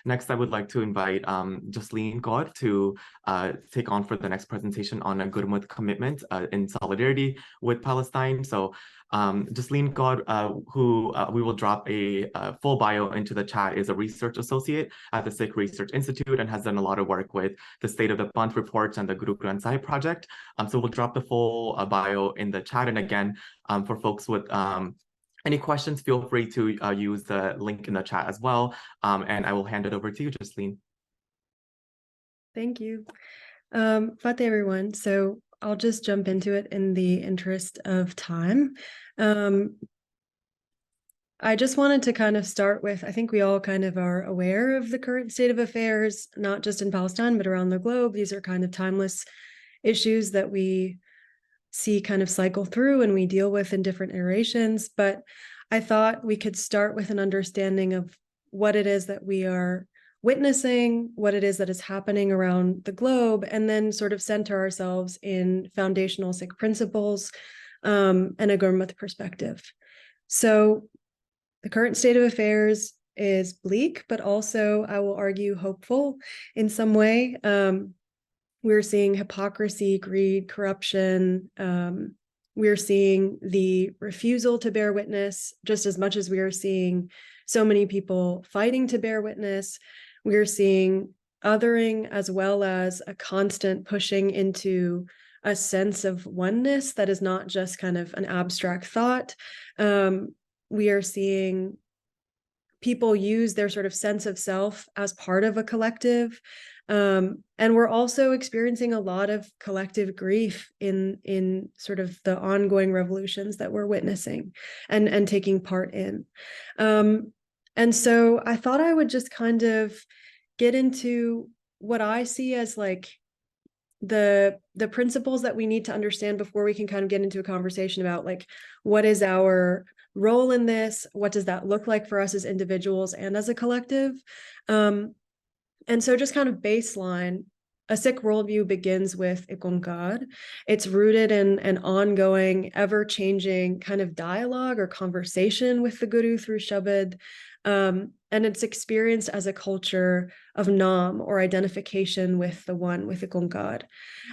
next I would like to invite Harleen Kaur to take on for the next presentation on a Gurmat commitment in solidarity with Palestine. So Harleen Kaur, who we will drop a full bio into the chat, is a research associate at the Sikh Research Institute and has done a lot of work with the State of the Panth reports and the Guru Granth Sahib project. So we'll drop the full bio in the chat. And again, for folks with any questions, feel free to use the link in the chat as well. And I will hand it over to you, Harleen. Thank you. Fateh, everyone. So I'll just jump into it in the interest of time. I just wanted to kind of start with, I think we all kind of are aware of the current state of affairs, not just in Palestine, but around the globe. These are kind of timeless issues that we see kind of cycle through and we deal with in different iterations. But I thought we could start with an understanding of what it is that we are witnessing, what it is that is happening around the globe, and then sort of center ourselves in foundational Sikh principles and a Gurmat perspective. So the current state of affairs is bleak, but also, I will argue, hopeful in some way. We're seeing hypocrisy, greed, corruption. We're seeing the refusal to bear witness, just as much as we are seeing so many people fighting to bear witness. We're seeing othering, as well as a constant pushing into a sense of oneness that is not just kind of an abstract thought. We are seeing people use their sort of sense of self as part of a collective. And we're also experiencing a lot of collective grief in sort of the ongoing revolutions that we're witnessing and taking part in. And so I thought I would just kind of get into what I see as like the principles that we need to understand before we can kind of get into a conversation about like, what is our role in this? What does that look like for us as individuals and as a collective? And so just kind of baseline, a Sikh worldview begins with Ikonkar. It's rooted in an ongoing, ever-changing kind of dialogue or conversation with the Guru through Shabad. And it's experienced as a culture of Nam, or identification with the one, with Ikonkar.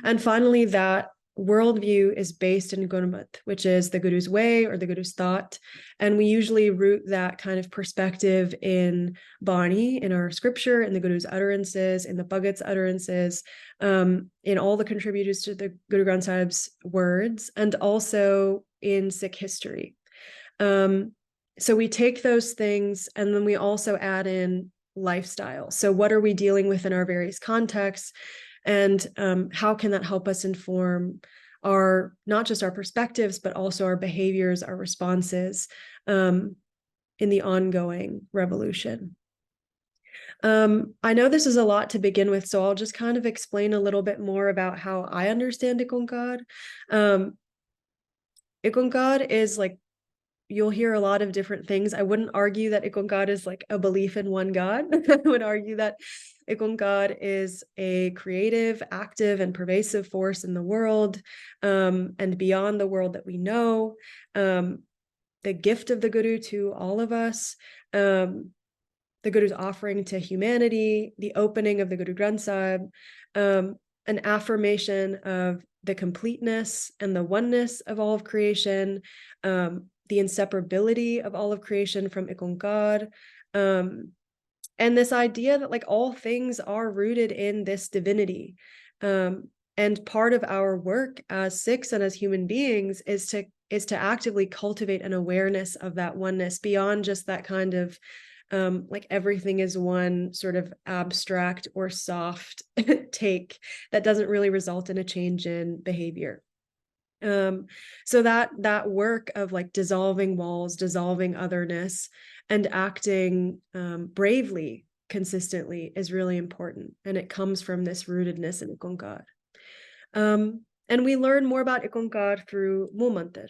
And finally, that worldview is based in Gurmat, which is the Guru's way or the Guru's thought. And we usually root that kind of perspective in Bani, in our scripture, in the Guru's utterances, in the Bhagat's utterances, in all the contributors to the Guru Granth Sahib's words, and also in Sikh history. So we take those things and then we also add in lifestyle. So what are we dealing with in our various contexts? And how can that help us inform our, not just our perspectives, but also our behaviors, our responses in the ongoing revolution? I know this is a lot to begin with, so I'll just kind of explain a little bit more about how I understand Ikonkar. Ikonkar is like, you'll hear a lot of different things. I wouldn't argue that Ikonkar is like a belief in one God. I would argue that Ikonkar is a creative, active, and pervasive force in the world and beyond the world that we know. The gift of the Guru to all of us, the Guru's offering to humanity, the opening of the Guru Granth Sahib, an affirmation of the completeness and the oneness of all of creation, the inseparability of all of creation from Ikonkar, and this idea that like all things are rooted in this divinity. And part of our work as Sikhs and as human beings is to actively cultivate an awareness of that oneness beyond just that kind of like everything is one sort of abstract or soft take that doesn't really result in a change in behavior. So that work of like dissolving walls, dissolving otherness, and acting bravely, consistently is really important. And it comes from this rootedness in Ikonkar. And we learn more about Ikonkar through Mumantar.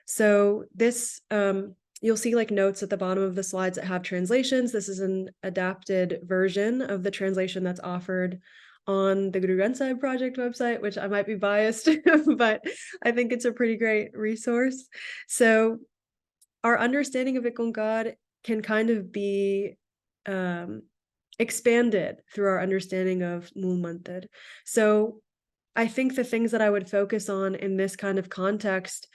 So this, you'll see like notes at the bottom of the slides that have translations. This is an adapted version of the translation that's offered on the Guru Granth Sahib Project website, which I might be biased, but I think it's a pretty great resource. So our understanding of Ikonkar can kind of be expanded through our understanding of Mool Mantar. So I think the things that I would focus on in this kind of context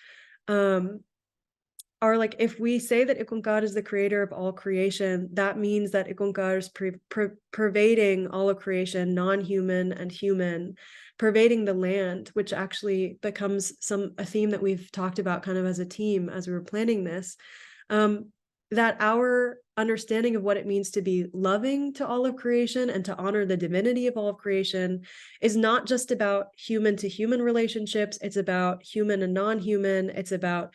are like, if we say that Ikunkar is the creator of all creation, that means that Ikunkar is pervading all of creation, non-human and human, pervading the land, which actually becomes a theme that we've talked about kind of as a team as we were planning this, that our understanding of what it means to be loving to all of creation and to honor the divinity of all of creation is not just about human to human relationships, it's about human and non-human, it's about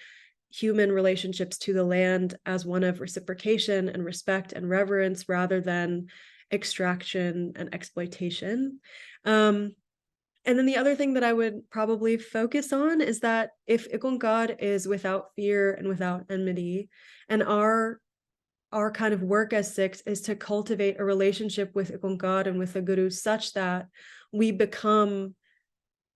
human relationships to the land as one of reciprocation and respect and reverence rather than extraction and exploitation. And then the other thing that I would probably focus on is that if Ikunkar is without fear and without enmity, and our kind of work as Sikhs is to cultivate a relationship with Ikunkar and with the Guru such that we become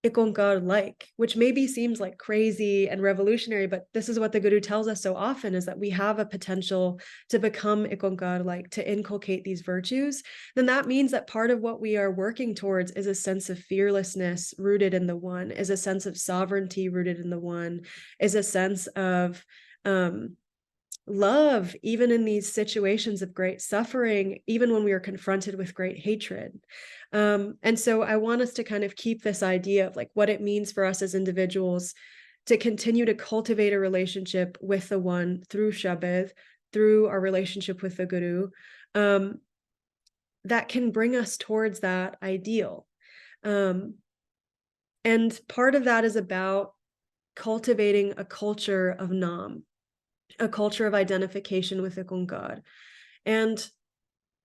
Ikunkar-like, which maybe seems like crazy and revolutionary, but this is what the Guru tells us so often, is that we have a potential to become Ikunkar-like, to inculcate these virtues. Then that means that part of what we are working towards is a sense of fearlessness rooted in the one, is a sense of sovereignty rooted in the one, is a sense of love, even in these situations of great suffering, even when we are confronted with great hatred. And so I want us to kind of keep this idea of like what it means for us as individuals to continue to cultivate a relationship with the one through Shabad, through our relationship with the Guru, that can bring us towards that ideal. And part of that is about cultivating a culture of Nam, a culture of identification with Ikunkar. And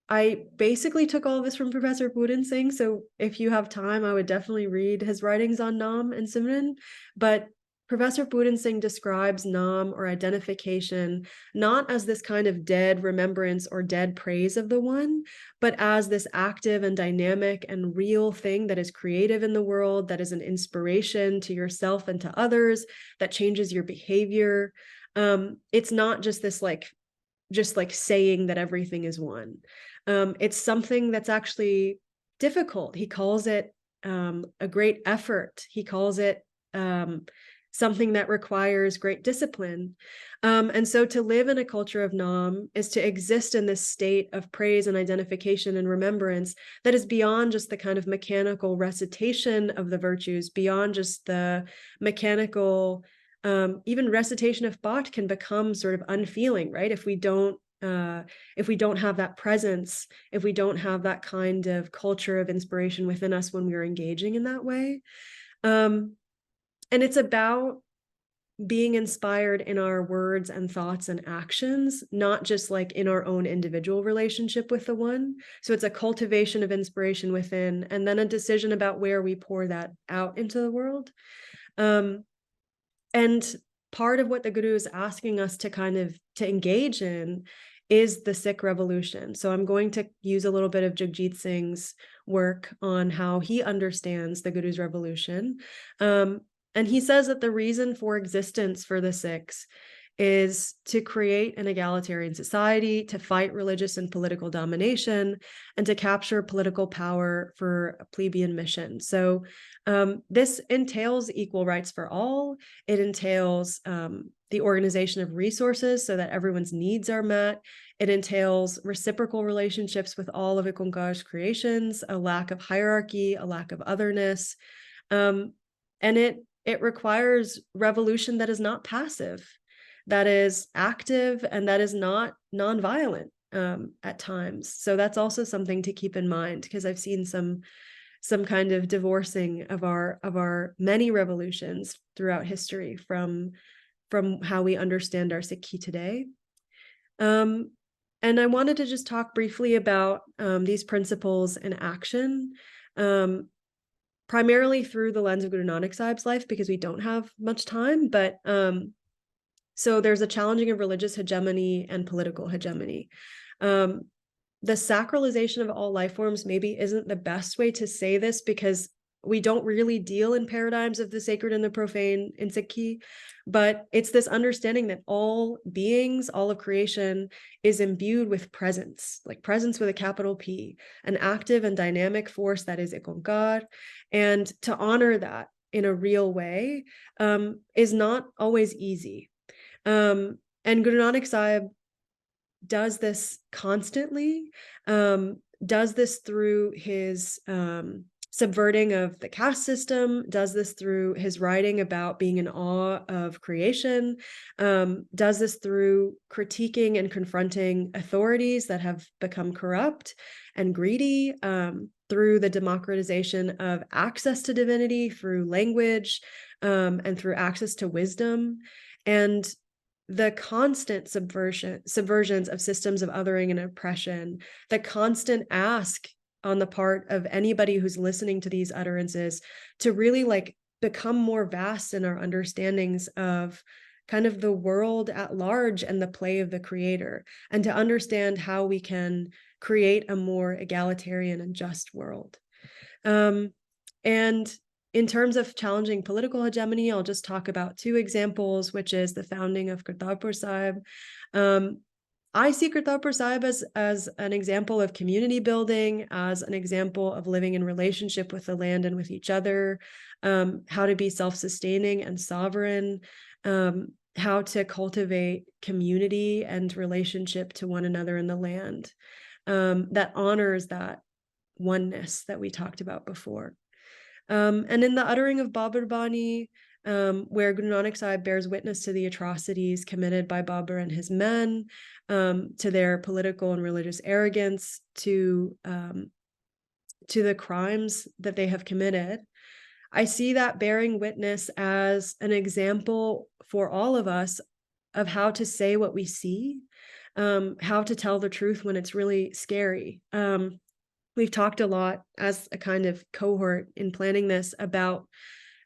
I basically took all of this from Professor Puran Singh. So if you have time, I would definitely read his writings on Nam and Simran. But Professor Puran Singh describes Nam, or identification, not as this kind of dead remembrance or dead praise of the one, but as this active and dynamic and real thing that is creative in the world, that is an inspiration to yourself and to others, that changes your behavior. It's not just this just saying that everything is one. It's something that's actually difficult. He calls it a great effort. He calls it something that requires great discipline. And so to live in a culture of Nam is to exist in this state of praise and identification and remembrance that is beyond just the kind of mechanical recitation of the virtues, beyond just the mechanical even recitation of Bhat can become sort of unfeeling, right? If we don't have that presence, if we don't have that kind of culture of inspiration within us when we are engaging in that way. And it's about being inspired in our words and thoughts and actions, not just like in our own individual relationship with the one. So it's a cultivation of inspiration within, and then a decision about where we pour that out into the world. And part of what the Guru is asking us to to engage in is the Sikh revolution. So I'm going to use a little bit of Jagjit Singh's work on how he understands the Guru's revolution. And he says that the reason for existence for the Sikhs is to create an egalitarian society, to fight religious and political domination, and to capture political power for a plebeian mission. So this entails equal rights for all. It entails the organization of resources so that everyone's needs are met. It entails reciprocal relationships with all of Ikunkar's creations, a lack of hierarchy, a lack of otherness. And it requires revolution that is not passive, that is active, and that is not nonviolent at times. So that's also something to keep in mind, because I've seen some kind of divorcing of our many revolutions throughout history from how we understand our Sikhi today. And I wanted to just talk briefly about these principles in action, primarily through the lens of Guru Nanak Sahib's life, because we don't have much time, but so there's a challenging of religious hegemony and political hegemony. The sacralization of all life forms maybe isn't the best way to say this, because we don't really deal in paradigms of the sacred and the profane in Sikhi, but it's this understanding that all beings, all of creation is imbued with presence, like presence with a capital P, an active and dynamic force that is Ikonkar. And to honor that in a real way is not always easy. And Guru Nanak Sahib does this constantly, does this through his subverting of the caste system, does this through his writing about being in awe of creation, does this through critiquing and confronting authorities that have become corrupt and greedy, through the democratization of access to divinity through language, and through access to wisdom, and the constant subversions of systems of othering and oppression, the constant ask on the part of anybody who's listening to these utterances to really like become more vast in our understandings of kind of the world at large and the play of the creator, and to understand how we can create a more egalitarian and just world. And in terms of challenging political hegemony, I'll just talk about two examples, which is the founding of Kartarpur Sahib. I see Kartarpur Sahib as an example of community building, as an example of living in relationship with the land and with each other, how to be self-sustaining and sovereign, how to cultivate community and relationship to one another in the land, that honors that oneness that we talked about before. And in the uttering of Babur Bani, where Guru Nanak Sahib bears witness to the atrocities committed by Babur and his men, to their political and religious arrogance, to the crimes that they have committed, I see that bearing witness as an example for all of us of how to say what we see, how to tell the truth when it's really scary. We've talked a lot as a kind of cohort in planning this about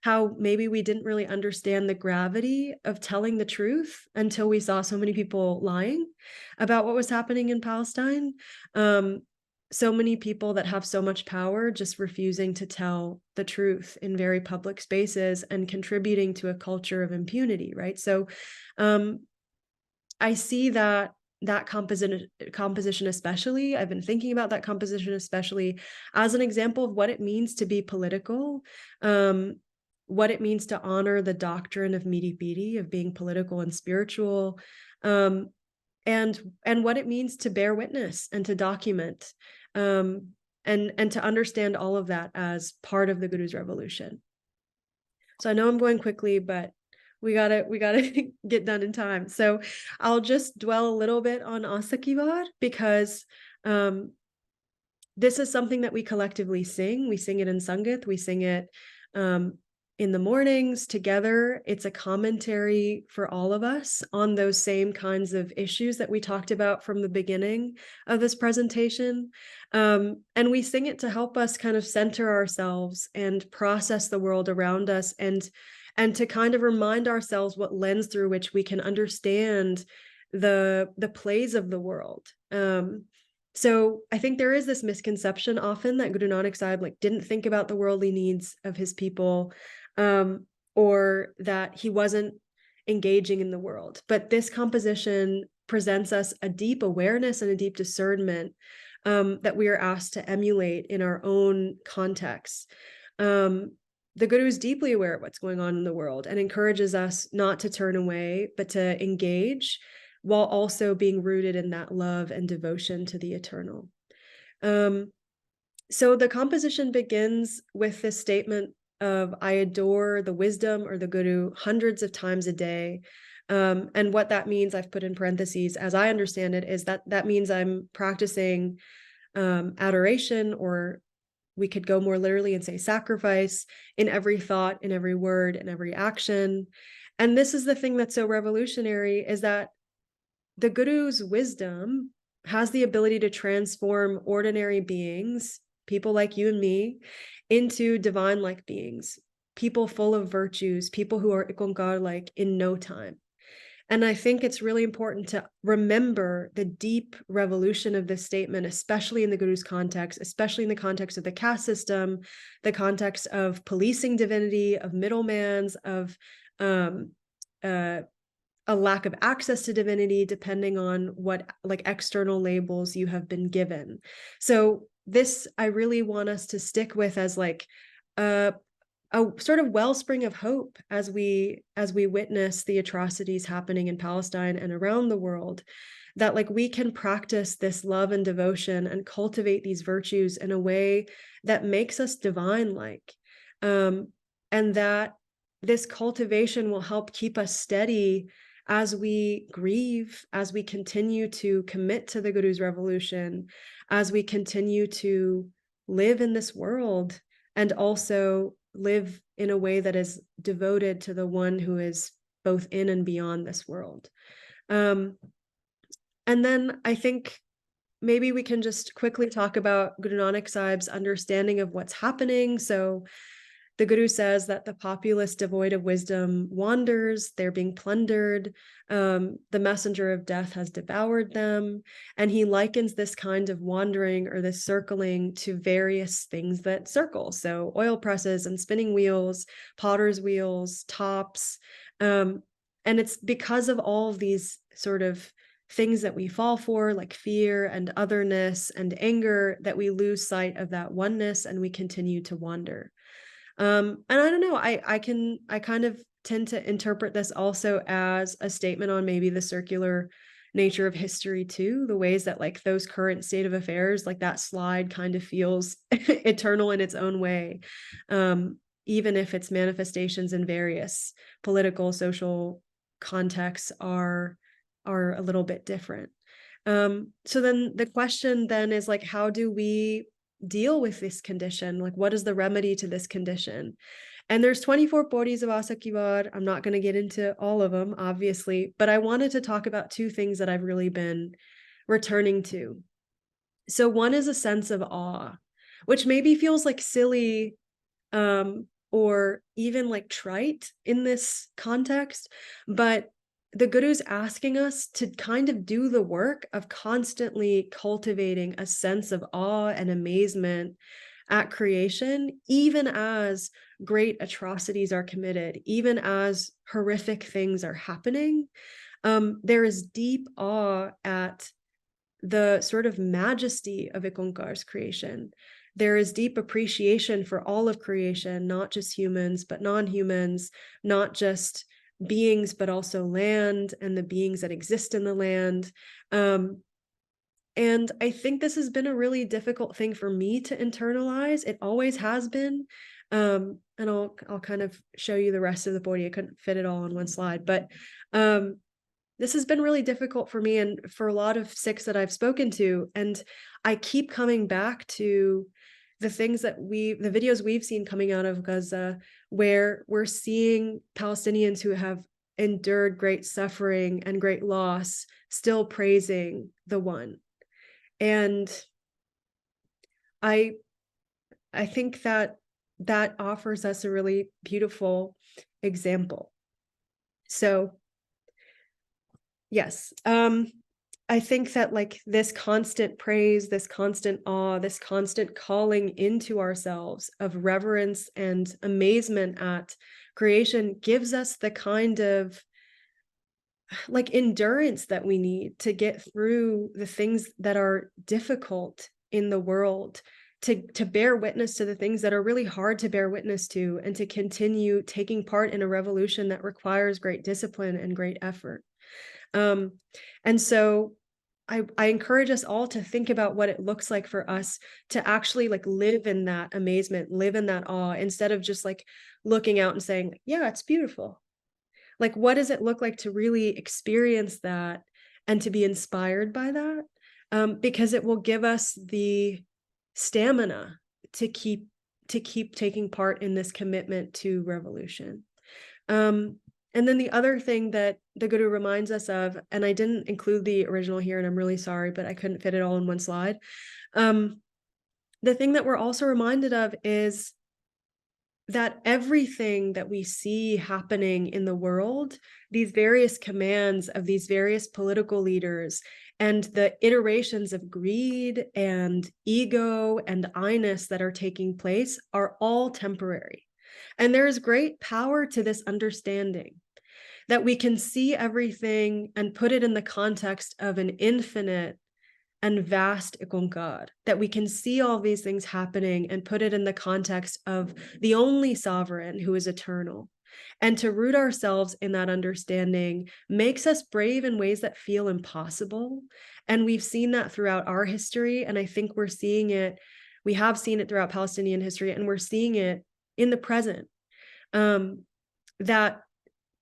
how maybe we didn't really understand the gravity of telling the truth until we saw so many people lying about what was happening in Palestine. So many people that have so much power just refusing to tell the truth in very public spaces and contributing to a culture of impunity, right? So I see that composition especially, I've been thinking about that composition especially as an example of what it means to be political, what it means to honor the doctrine of Miri Piri, of being political and spiritual, and what it means to bear witness and to document, and to understand all of that as part of the Guru's revolution. So I know I'm going quickly, but we gotta get done in time. So I'll just dwell a little bit on Asakivar, because this is something that we collectively sing. We sing it in Sangat, we sing it in the mornings together. It's a commentary for all of us on those same kinds of issues that we talked about from the beginning of this presentation. And we sing it to help us kind of center ourselves and process the world around us, and to kind of remind ourselves what lens through which we can understand the plays of the world. So I think there is this misconception often that Guru Nanak Sahib didn't think about the worldly needs of his people, or that he wasn't engaging in the world. But this composition presents us a deep awareness and a deep discernment that we are asked to emulate in our own contexts. The Guru is deeply aware of what's going on in the world and encourages us not to turn away, but to engage, while also being rooted in that love and devotion to the eternal. So the composition begins with this statement of, I adore the wisdom or the Guru hundreds of times a day. And what that means, I've put in parentheses, as I understand it, is that means I'm practicing adoration, or we could go more literally and say sacrifice, in every thought, in every word, in every action. And this is the thing that's so revolutionary, is that the Guru's wisdom has the ability to transform ordinary beings, people like you and me, into divine-like beings, people full of virtues, people who are Ikonkar-like in no time. And I think it's really important to remember the deep revolution of this statement, especially in the Guru's context, especially in the context of the caste system, the context of policing divinity, of middlemans, of a lack of access to divinity, depending on what like external labels you have been given. So this, I really want us to stick with as like a sort of wellspring of hope as we witness the atrocities happening in Palestine and around the world, that like we can practice this love and devotion and cultivate these virtues in a way that makes us divine-like, and that this cultivation will help keep us steady as we grieve, as we continue to commit to the Guru's revolution, as we continue to live in this world, and also live in a way that is devoted to the one who is both in and beyond this world. And then I think maybe we can just quickly talk about Guru Nanak Sahib's understanding of what's happening. So the Guru says that the populace devoid of wisdom wanders, they're being plundered, the messenger of death has devoured them, and he likens this kind of wandering or this circling to various things that circle. So oil presses and spinning wheels, potter's wheels, tops, and it's because of all of these sort of things that we fall for, like fear and otherness and anger, that we lose sight of that oneness and we continue to wander. And I don't know, I kind of tend to interpret this also as a statement on maybe the circular nature of history too, the ways that like those current state of affairs, like that slide kind of feels eternal in its own way, even if its manifestations in various political, social contexts are a little bit different. So then the question then is like, how do we deal with this condition? Like, what is the remedy to this condition? And there's 24 Bodhis of Asakivar. I'm not going to get into all of them, obviously, but I wanted to talk about two things that I've really been returning to. So one is a sense of awe, which maybe feels like silly, or even like trite in this context, but the Guru's asking us to kind of do the work of constantly cultivating a sense of awe and amazement at creation, even as great atrocities are committed, even as horrific things are happening. There is deep awe at the sort of majesty of Ikonkar's creation. There is deep appreciation for all of creation, not just humans, but non-humans, not just beings, but also land and the beings that exist in the land. And I think this has been a really difficult thing for me to internalize. It always has been. And I'll kind of show you the rest of the body. I couldn't fit it all on one slide, but this has been really difficult for me and for a lot of Sikhs that I've spoken to. And I keep coming back to the things that the videos we've seen coming out of Gaza, where we're seeing Palestinians who have endured great suffering and great loss still praising the one. And I think that offers us a really beautiful example. So yes, I think that like this constant praise, this constant awe, this constant calling into ourselves of reverence and amazement at creation gives us the kind of like endurance that we need to get through the things that are difficult in the world, to bear witness to the things that are really hard to bear witness to, and to continue taking part in a revolution that requires great discipline and great effort. And so I encourage us all to think about what it looks like for us to actually like live in that amazement, live in that awe, instead of just like looking out and saying, yeah, it's beautiful. Like, what does it look like to really experience that and to be inspired by that? Because it will give us the stamina to keep taking part in this commitment to revolution. And then the other thing that the Guru reminds us of, and I didn't include the original here, and I'm really sorry, but I couldn't fit it all in one slide. The thing that we're also reminded of is that everything that we see happening in the world, these various commands of these various political leaders and the iterations of greed and ego and I-ness that are taking place are all temporary. And there is great power to this understanding that we can see everything and put it in the context of an infinite and vast ikonkar, that we can see all these things happening and put it in the context of the only sovereign who is eternal. And to root ourselves in that understanding makes us brave in ways that feel impossible. And we've seen that throughout our history. And I think we're seeing it, we have seen it throughout Palestinian history, and we're seeing it in the present. That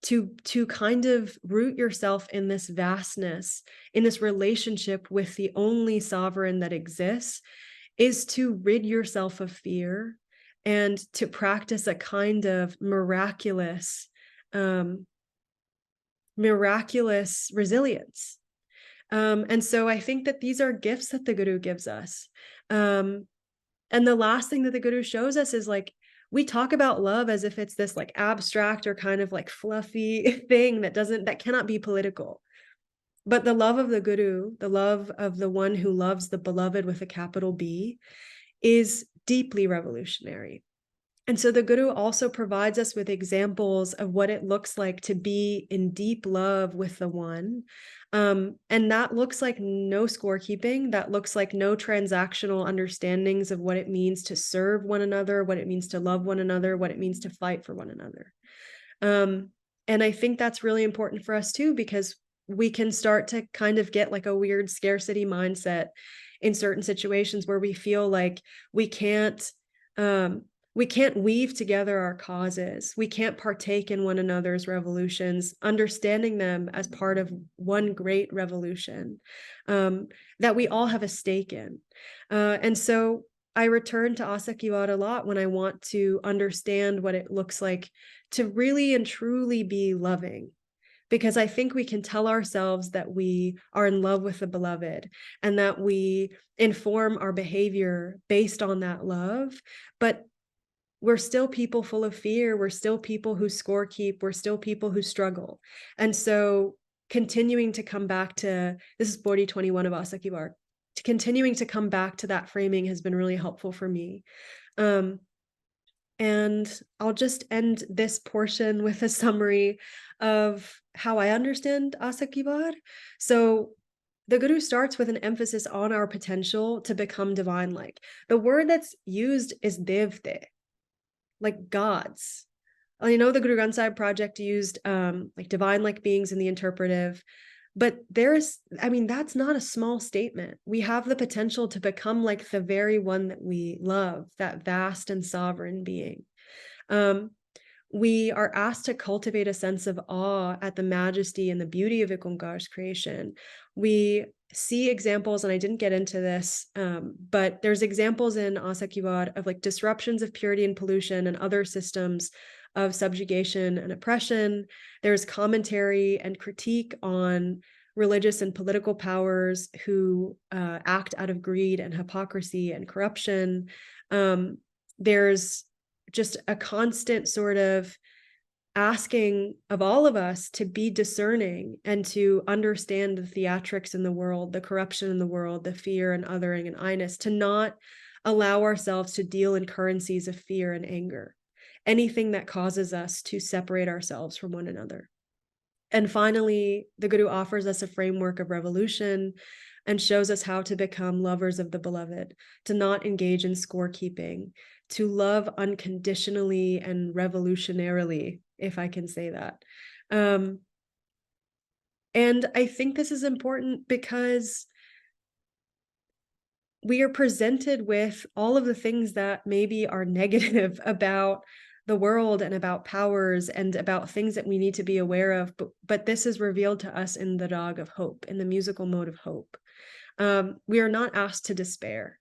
to kind of root yourself in this vastness, in this relationship with the only sovereign that exists, is to rid yourself of fear and to practice a kind of miraculous resilience. And so I think that these are gifts that the Guru gives us. And the last thing that the Guru shows us is like, we talk about love as if it's this like abstract or kind of like fluffy thing that cannot be political. But the love of the Guru, the love of the one who loves the beloved with a capital B, is deeply revolutionary. And so the Guru also provides us with examples of what it looks like to be in deep love with the one. And that looks like no scorekeeping. That looks like no transactional understandings of what it means to serve one another, what it means to love one another, what it means to fight for one another. And I think that's really important for us too, because we can start to kind of get like a weird scarcity mindset in certain situations where we feel like we can't weave together our causes. We can't partake in one another's revolutions, understanding them as part of one great revolution that we all have a stake in. And so I return to Asa Kiwad a lot when I want to understand what it looks like to really and truly be loving. Because I think we can tell ourselves that we are in love with the beloved and that we inform our behavior based on that love. But we're still people full of fear. We're still people who scorekeep. We're still people who struggle. And so continuing to come back to, this is 4021 of Asa Kiwad, continuing to come back to that framing has been really helpful for me. And I'll just end this portion with a summary of how I understand Asa Kiwad. So the Guru starts with an emphasis on our potential to become divine-like. The word that's used is devte, like gods. You know, the Guru Granth Sahib project used like divine-like beings in the interpretive, but that's not a small statement. We have the potential to become like the very one that we love, that vast and sovereign being. We are asked to cultivate a sense of awe at the majesty and the beauty of Ikongar's creation. We see examples, and I didn't get into this, but there's examples in Asa Kiwad of like disruptions of purity and pollution and other systems of subjugation and oppression. There's commentary and critique on religious and political powers who act out of greed and hypocrisy and corruption. There's just a constant sort of asking of all of us to be discerning and to understand the theatrics in the world, the corruption in the world, the fear and othering and I-ness, to not allow ourselves to deal in currencies of fear and anger, anything that causes us to separate ourselves from one another. And finally, the Guru offers us a framework of revolution and shows us how to become lovers of the beloved, to not engage in scorekeeping, to love unconditionally and revolutionarily, if I can say that. And I think this is important because we are presented with all of the things that maybe are negative about the world and about powers and about things that we need to be aware of. But this is revealed to us in the Rag of Hope, in the musical mode of hope. We are not asked to despair.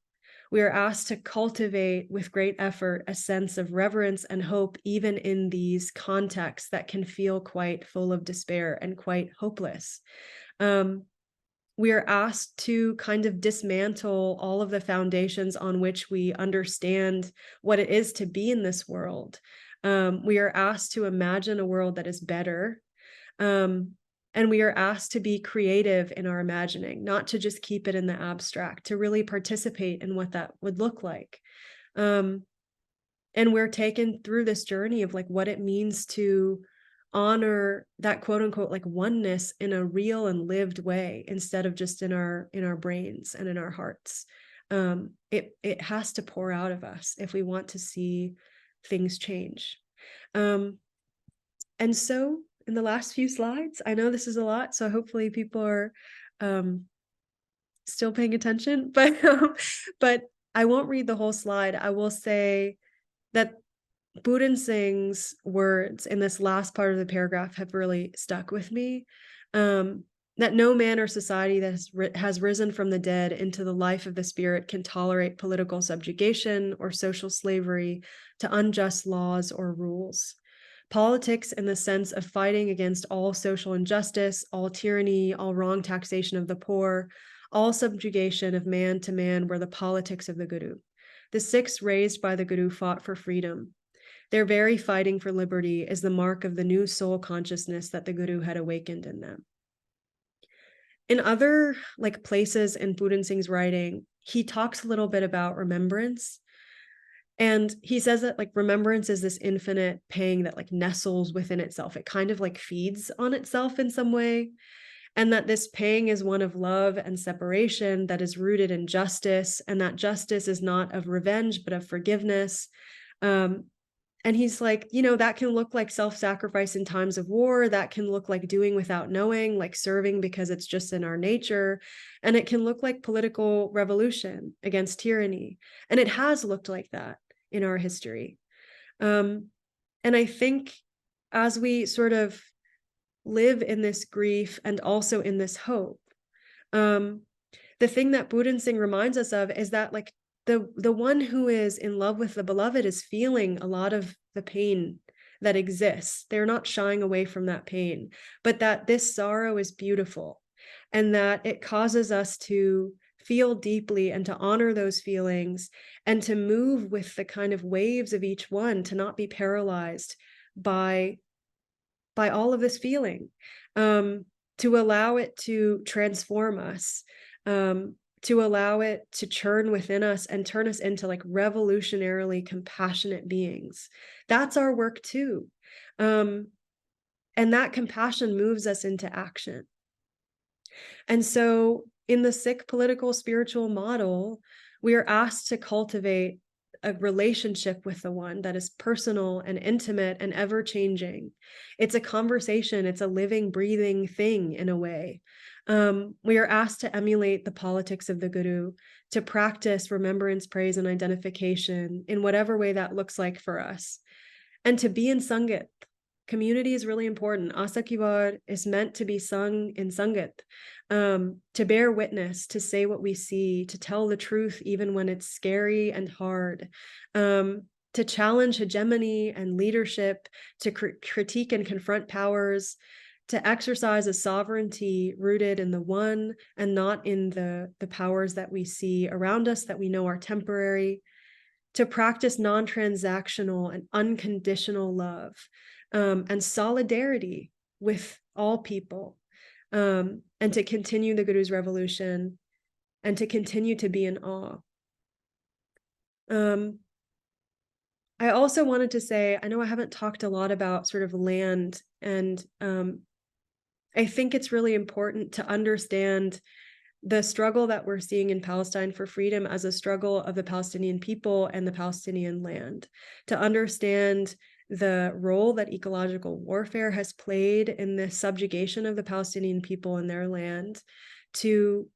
We are asked to cultivate with great effort a sense of reverence and hope, even in these contexts that can feel quite full of despair and quite hopeless. We are asked to kind of dismantle all of the foundations on which we understand what it is to be in this world. We are asked to imagine a world that is better. And we are asked to be creative in our imagining, not to just keep it in the abstract, to really participate in what that would look like. And we're taken through this journey of like what it means to honor that quote unquote like oneness in a real and lived way, instead of just in our brains and in our hearts. It has to pour out of us if we want to see things change. And so in the last few slides, I know this is a lot, so hopefully people are still paying attention, but I won't read the whole slide. I will say that Buddha Singh's words in this last part of the paragraph have really stuck with me. That no man or society that has risen from the dead into the life of the spirit can tolerate political subjugation or social slavery to unjust laws or rules. Politics, in the sense of fighting against all social injustice, all tyranny, all wrong taxation of the poor, all subjugation of man to man, were the politics of the Guru. The Sikhs raised by the Guru fought for freedom. Their very fighting for liberty is the mark of the new soul consciousness that the Guru had awakened in them. In other like places in Buddha Singh's writing, he talks a little bit about remembrance. And he says that like remembrance is this infinite pang that like nestles within itself. It kind of like feeds on itself in some way. And that this pang is one of love and separation that is rooted in justice. And that justice is not of revenge, but of forgiveness. And he's like, you know, that can look like self-sacrifice in times of war. That can look like doing without knowing, like serving because it's just in our nature. And it can look like political revolution against tyranny. And it has looked like that in our history. And I think as we sort of live in this grief and also in this hope, the thing that Buddha Singh reminds us of is that like the one who is in love with the beloved is feeling a lot of the pain that exists. They're not shying away from that pain, but that this sorrow is beautiful, and that it causes us to feel deeply and to honor those feelings and to move with the kind of waves of each one, to not be paralyzed by all of this feeling, to allow it to transform us, to allow it to churn within us and turn us into like revolutionarily compassionate beings. That's our work too. And that compassion moves us into action. And so in the Sikh political spiritual model, we are asked to cultivate a relationship with the one that is personal and intimate and ever-changing. It's a conversation, it's a living, breathing thing in a way. We are asked to emulate the politics of the Guru, to practice remembrance, praise, and identification in whatever way that looks like for us, and to be in Sangat. Community is really important. Asa Ki Baat is meant to be sung in Sangat, to bear witness, to say what we see, to tell the truth even when it's scary and hard, to challenge hegemony and leadership, to critique and confront powers, to exercise a sovereignty rooted in the one and not in the powers that we see around us that we know are temporary, to practice non-transactional and unconditional love, and solidarity with all people, and to continue the Guru's revolution and to continue to be in awe. I also wanted to say, I know I haven't talked a lot about sort of land, and I think it's really important to understand the struggle that we're seeing in Palestine for freedom as a struggle of the Palestinian people and the Palestinian land, to understand the role that ecological warfare has played in the subjugation of the Palestinian people and their land, to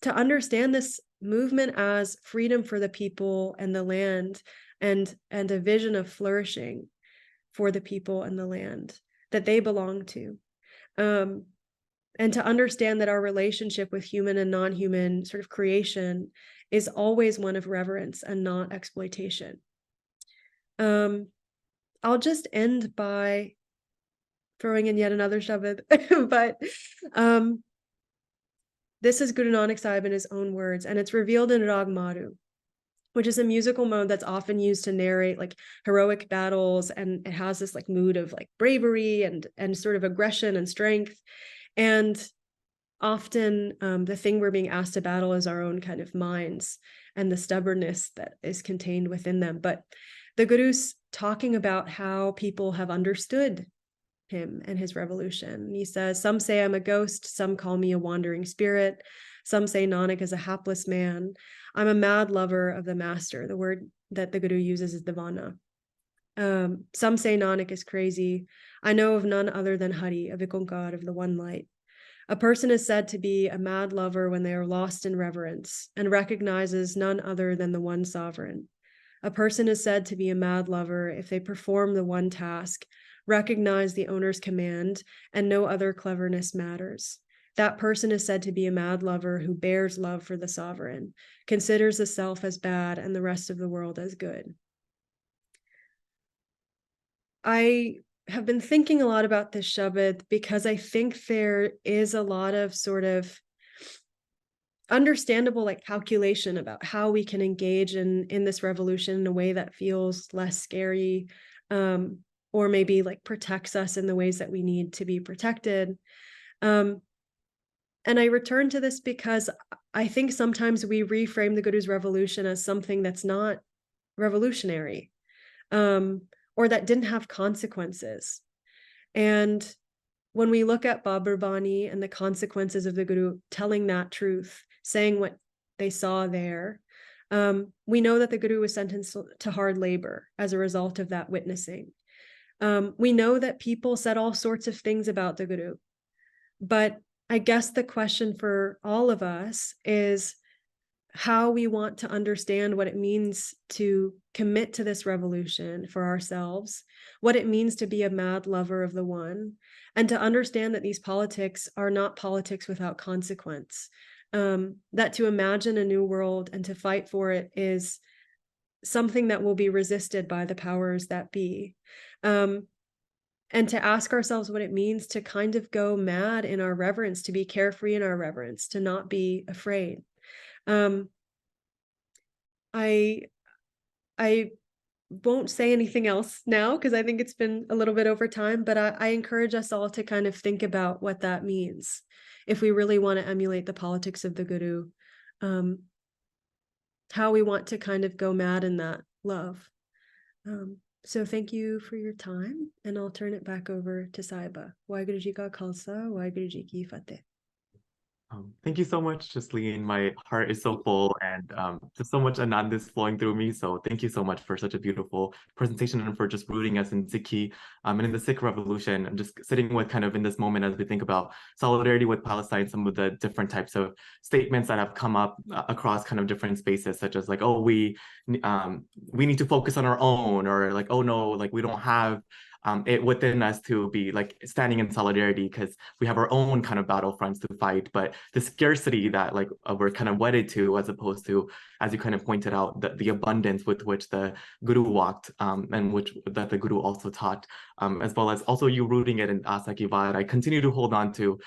understand this movement as freedom for the people and the land, and a vision of flourishing for the people and the land that they belong to. And to understand that our relationship with human and non-human sort of creation is always one of reverence and not exploitation. I'll just end by throwing in yet another shabad, but This is Guru Nanak Sahib in his own words, and it's revealed in Rag Maru, which is a musical mode that's often used to narrate like heroic battles, and it has this like mood of like bravery and sort of aggression and strength. And often the thing we're being asked to battle is our own kind of minds and the stubbornness that is contained within them. But the Guru's talking about how people have understood him and his revolution. He says, some say I'm a ghost, some call me a wandering spirit, some say Nanak is a hapless man. I'm a mad lover of the master. The word that the Guru uses is divana. Some say Nanak is crazy. I know of none other than Hari, of Ikonkar, of the one light. A person is said to be a mad lover when they are lost in reverence and recognizes none other than the one sovereign. A person is said to be a mad lover if they perform the one task, recognize the owner's command, and no other cleverness matters. That person is said to be a mad lover who bears love for the sovereign, considers the self as bad and the rest of the world as good. I have been thinking a lot about this Shabad because I think there is a lot of sort of understandable like calculation about how we can engage in this revolution in a way that feels less scary, or maybe like protects us in the ways that we need to be protected. And I return to this because I think sometimes we reframe the Guru's revolution as something that's not revolutionary, or that didn't have consequences. And when we look at Babur Bani and the consequences of the Guru telling that truth, saying what they saw there, we know that the Guru was sentenced to hard labor as a result of that witnessing. We know that people said all sorts of things about the Guru, but I guess the question for all of us is how we want to understand what it means to commit to this revolution for ourselves, what it means to be a mad lover of the one, and to understand that these politics are not politics without consequence, that to imagine a new world and to fight for it is something that will be resisted by the powers that be. And to ask ourselves what it means to kind of go mad in our reverence, to be carefree in our reverence, to not be afraid. I won't say anything else now because I think it's been a little bit over time, but I encourage us all to kind of think about what that means if we really want to emulate the politics of the Guru, how we want to kind of go mad in that love. So thank you for your time, and I'll turn it back over to Saiba. Waheguru Ji Ka Khalsa, Waheguru Ji Ki Fateh. Thank you so much, Jasleen. My heart is so full, and just so much Anand is flowing through me. So thank you so much for such a beautiful presentation and for just rooting us in Sikhi and in the Sikh revolution. I'm just sitting with kind of in this moment as we think about solidarity with Palestine, some of the different types of statements that have come up across kind of different spaces, such as like, oh, we need to focus on our own, or like, oh no, like we don't have it within us to be like standing in solidarity because we have our own kind of battlefronts to fight. But the scarcity that like we're kind of wedded to, as opposed to, as you kind of pointed out, the abundance with which the Guru walked, and which that the Guru also taught, as well as also you rooting it in Asakivad. I continue to hold on to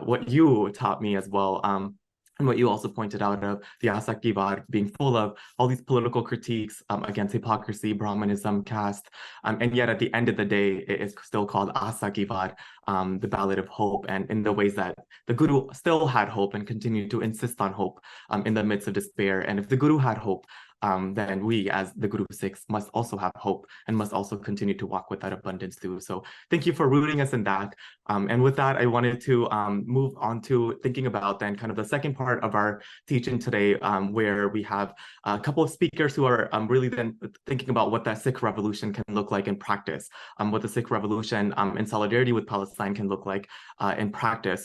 what you taught me as well. And what you also pointed out of the Asakivad being full of all these political critiques against hypocrisy, Brahmanism, caste, and yet at the end of the day, it is still called Asakivad, the ballad of hope, and in the ways that the Guru still had hope and continued to insist on hope in the midst of despair. And if the Guru had hope, then we as the Guru Sikhs must also have hope and must also continue to walk with that abundance too. So thank you for rooting us in that. And with that, I wanted to move on to thinking about then kind of the second part of our teaching today, where we have a couple of speakers who are really then thinking about what that Sikh revolution can look like in practice, what the Sikh revolution in solidarity with Palestine can look like in practice. So